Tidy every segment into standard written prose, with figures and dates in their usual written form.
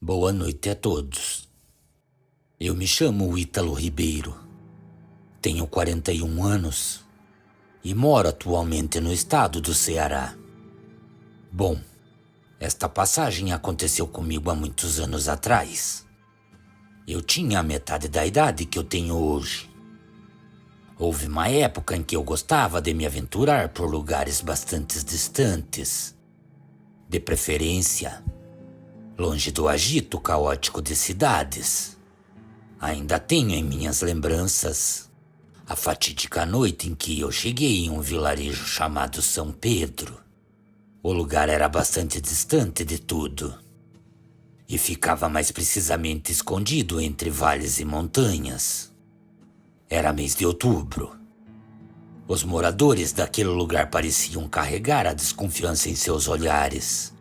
Boa noite a todos. Eu me chamo Ítalo Ribeiro, tenho 41 anos e moro atualmente no estado do Ceará. Bom, esta passagem aconteceu comigo há muitos anos atrás. Eu tinha a metade da idade que eu tenho hoje. Houve uma época em que eu gostava de me aventurar por lugares bastante distantes, de preferência longe do agito caótico de cidades. Ainda tenho em minhas lembranças a fatídica noite em que eu cheguei em um vilarejo chamado São Pedro. O lugar era bastante distante de tudo e ficava mais precisamente escondido entre vales e montanhas. Era mês de outubro. Os moradores daquele lugar pareciam carregar a desconfiança em seus olhares.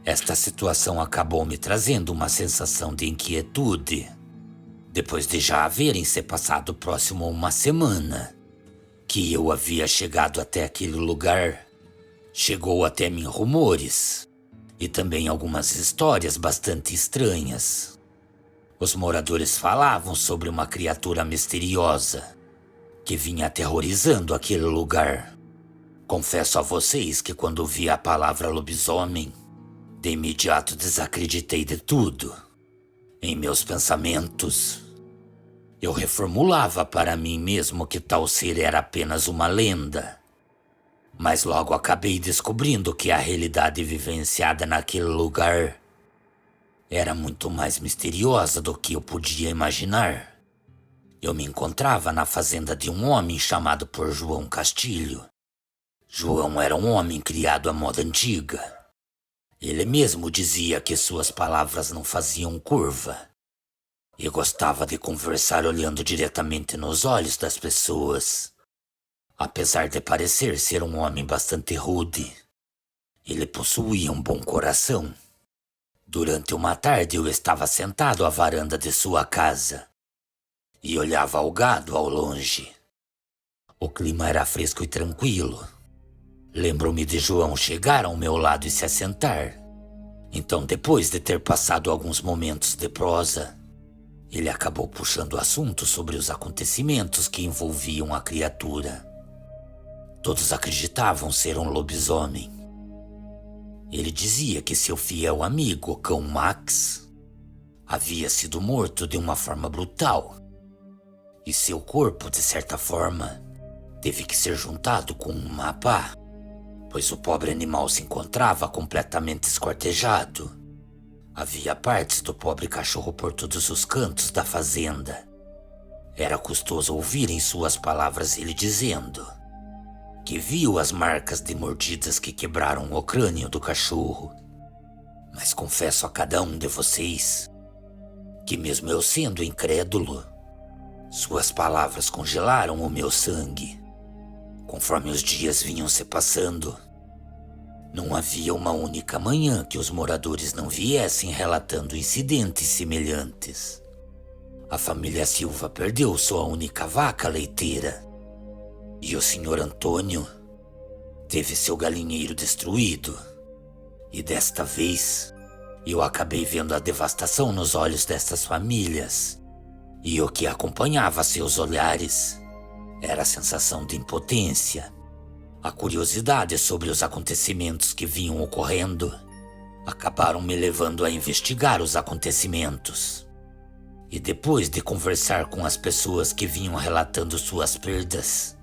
Esta situação acabou me trazendo uma sensação de inquietude, depois de já haverem se passado próximo a uma semana que eu havia chegado até aquele lugar. Chegou até mim rumores e também algumas histórias bastante estranhas. Os moradores falavam sobre uma criatura misteriosa que vinha aterrorizando aquele lugar. Confesso a vocês que quando vi a palavra lobisomem, de imediato desacreditei de tudo. Em meus pensamentos, eu reformulava para mim mesmo que tal ser era apenas uma lenda. Mas logo acabei descobrindo que a realidade vivenciada naquele lugar era muito mais misteriosa do que eu podia imaginar. Eu me encontrava na fazenda de um homem chamado por João Castilho. João era um homem criado à moda antiga. Ele mesmo dizia que suas palavras não faziam curva e gostava de conversar olhando diretamente nos olhos das pessoas. Apesar de parecer ser um homem bastante rude, ele possuía um bom coração. Durante uma tarde eu estava sentado à varanda de sua casa e olhava o gado ao longe. O clima era fresco e tranquilo. Lembro-me de João chegar ao meu lado e se assentar. Então, depois de ter passado alguns momentos de prosa, ele acabou puxando o assunto sobre os acontecimentos que envolviam a criatura. Todos acreditavam ser um lobisomem. Ele dizia que seu fiel amigo, o cão Max, havia sido morto de uma forma brutal e seu corpo, de certa forma, teve que ser juntado com um mapá, pois o pobre animal se encontrava completamente esquartejado. Havia partes do pobre cachorro por todos os cantos da fazenda. Era custoso ouvir em suas palavras ele dizendo que viu as marcas de mordidas que quebraram o crânio do cachorro. Mas confesso a cada um de vocês que, mesmo eu sendo incrédulo, suas palavras congelaram o meu sangue. Conforme os dias vinham se passando, não havia uma única manhã que os moradores não viessem relatando incidentes semelhantes. A família Silva perdeu sua única vaca leiteira e o senhor Antônio teve seu galinheiro destruído. E desta vez, eu acabei vendo a devastação nos olhos destas famílias, e o que acompanhava seus olhares era a sensação de impotência. A curiosidade sobre os acontecimentos que vinham ocorrendo acabaram me levando a investigar os acontecimentos. E depois de conversar com as pessoas que vinham relatando suas perdas,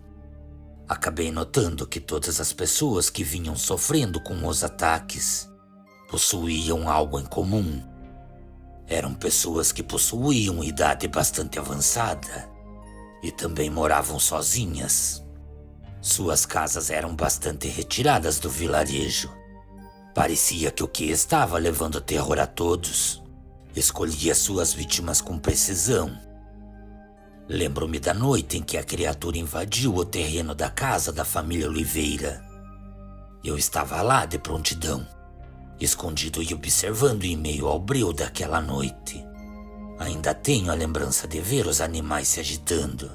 acabei notando que todas as pessoas que vinham sofrendo com os ataques possuíam algo em comum. Eram pessoas que possuíam idade bastante avançada e também moravam sozinhas. Suas casas eram bastante retiradas do vilarejo. Parecia que o que estava levando terror a todos escolhia suas vítimas com precisão. Lembro-me da noite em que a criatura invadiu o terreno da casa da família Oliveira. Eu estava lá de prontidão, escondido e observando em meio ao breu daquela noite. Ainda tenho a lembrança de ver os animais se agitando.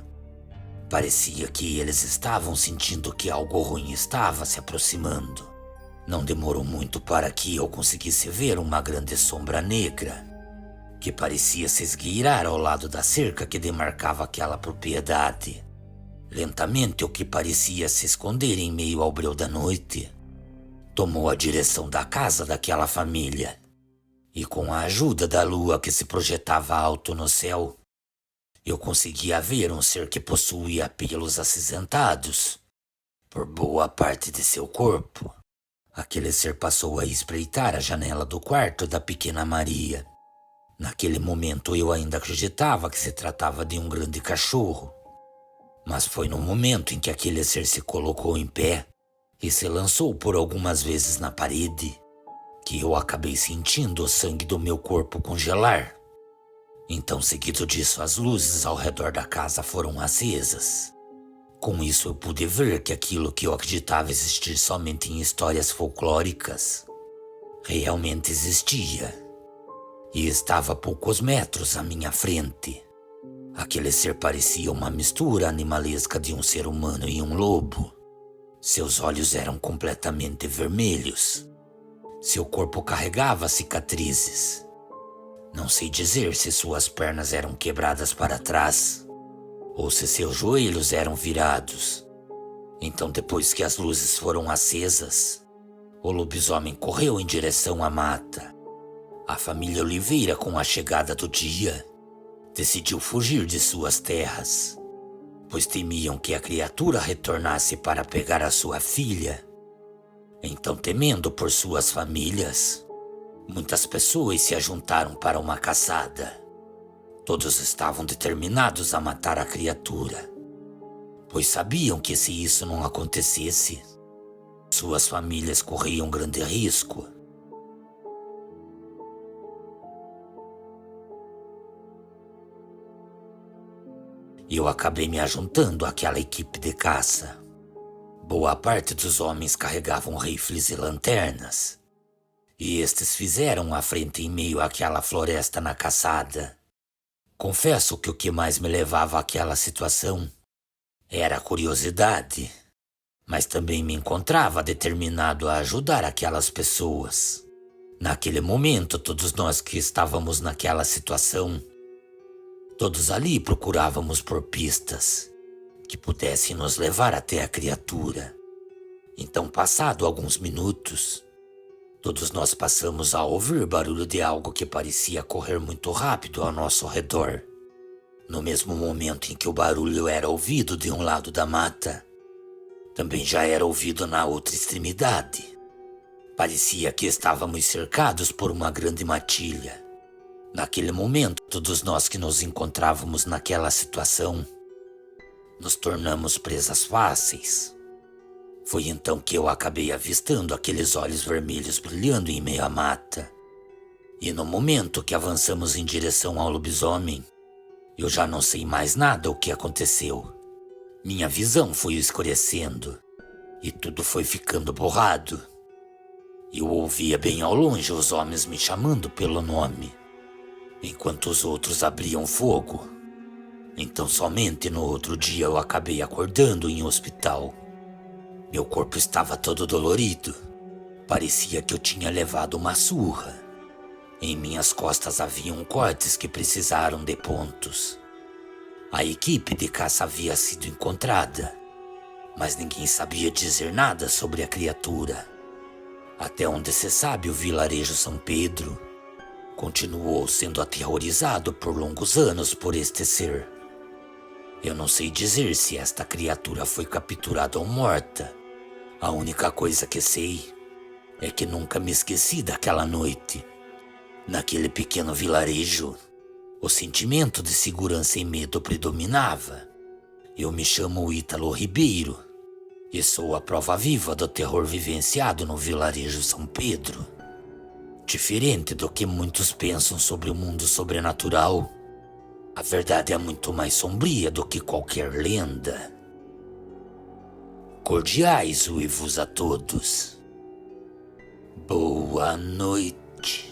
Parecia que eles estavam sentindo que algo ruim estava se aproximando. Não demorou muito para que eu conseguisse ver uma grande sombra negra que parecia se esgueirar ao lado da cerca que demarcava aquela propriedade. Lentamente, o que parecia se esconder em meio ao breu da noite tomou a direção da casa daquela família. E com a ajuda da lua que se projetava alto no céu, eu conseguia ver um ser que possuía pelos acinzentados por boa parte de seu corpo. Aquele ser passou a espreitar a janela do quarto da pequena Maria. Naquele momento eu ainda acreditava que se tratava de um grande cachorro. Mas foi no momento em que aquele ser se colocou em pé e se lançou por algumas vezes na parede que eu acabei sentindo o sangue do meu corpo congelar. Então, seguido disso, as luzes ao redor da casa foram acesas. Com isso eu pude ver que aquilo que eu acreditava existir somente em histórias folclóricas realmente existia. E estava a poucos metros à minha frente. Aquele ser parecia uma mistura animalesca de um ser humano e um lobo. Seus olhos eram completamente vermelhos. Seu corpo carregava cicatrizes. Não sei dizer se suas pernas eram quebradas para trás ou se seus joelhos eram virados. Então, depois que as luzes foram acesas, o lobisomem correu em direção à mata. A família Oliveira, com a chegada do dia, decidiu fugir de suas terras, pois temiam que a criatura retornasse para pegar a sua filha. Então, temendo por suas famílias, muitas pessoas se ajuntaram para uma caçada. Todos estavam determinados a matar a criatura, pois sabiam que se isso não acontecesse, suas famílias corriam grande risco. Eu acabei me ajuntando àquela equipe de caça. Boa parte dos homens carregavam rifles e lanternas, e estes fizeram a frente em meio àquela floresta na caçada. Confesso que o que mais me levava àquela situação era a curiosidade, mas também me encontrava determinado a ajudar aquelas pessoas. Naquele momento, todos nós que estávamos naquela situação, todos ali procurávamos por pistas que pudessem nos levar até a criatura. Então, passado alguns minutos, todos nós passamos a ouvir barulho de algo que parecia correr muito rápido ao nosso redor. No mesmo momento em que o barulho era ouvido de um lado da mata, também já era ouvido na outra extremidade. Parecia que estávamos cercados por uma grande matilha. Naquele momento, todos nós que nos encontrávamos naquela situação, nos tornamos presas fáceis. Foi então que eu acabei avistando aqueles olhos vermelhos brilhando em meio à mata. E no momento que avançamos em direção ao lobisomem, eu já não sei mais nada o que aconteceu. Minha visão foi escurecendo e tudo foi ficando borrado. Eu ouvia bem ao longe os homens me chamando pelo nome, enquanto os outros abriam fogo. Então somente no outro dia eu acabei acordando em um hospital. Meu corpo estava todo dolorido. Parecia que eu tinha levado uma surra. Em minhas costas haviam cortes que precisaram de pontos. A equipe de caça havia sido encontrada, mas ninguém sabia dizer nada sobre a criatura. Até onde se sabe, o vilarejo São Pedro continuou sendo aterrorizado por longos anos por este ser. Eu não sei dizer se esta criatura foi capturada ou morta. A única coisa que sei é que nunca me esqueci daquela noite. Naquele pequeno vilarejo, o sentimento de segurança e medo predominava. Eu me chamo Ítalo Ribeiro e sou a prova viva do terror vivenciado no vilarejo São Pedro. Diferente do que muitos pensam sobre o mundo sobrenatural, a verdade é muito mais sombria do que qualquer lenda. Cordiais uivos a todos. Boa noite.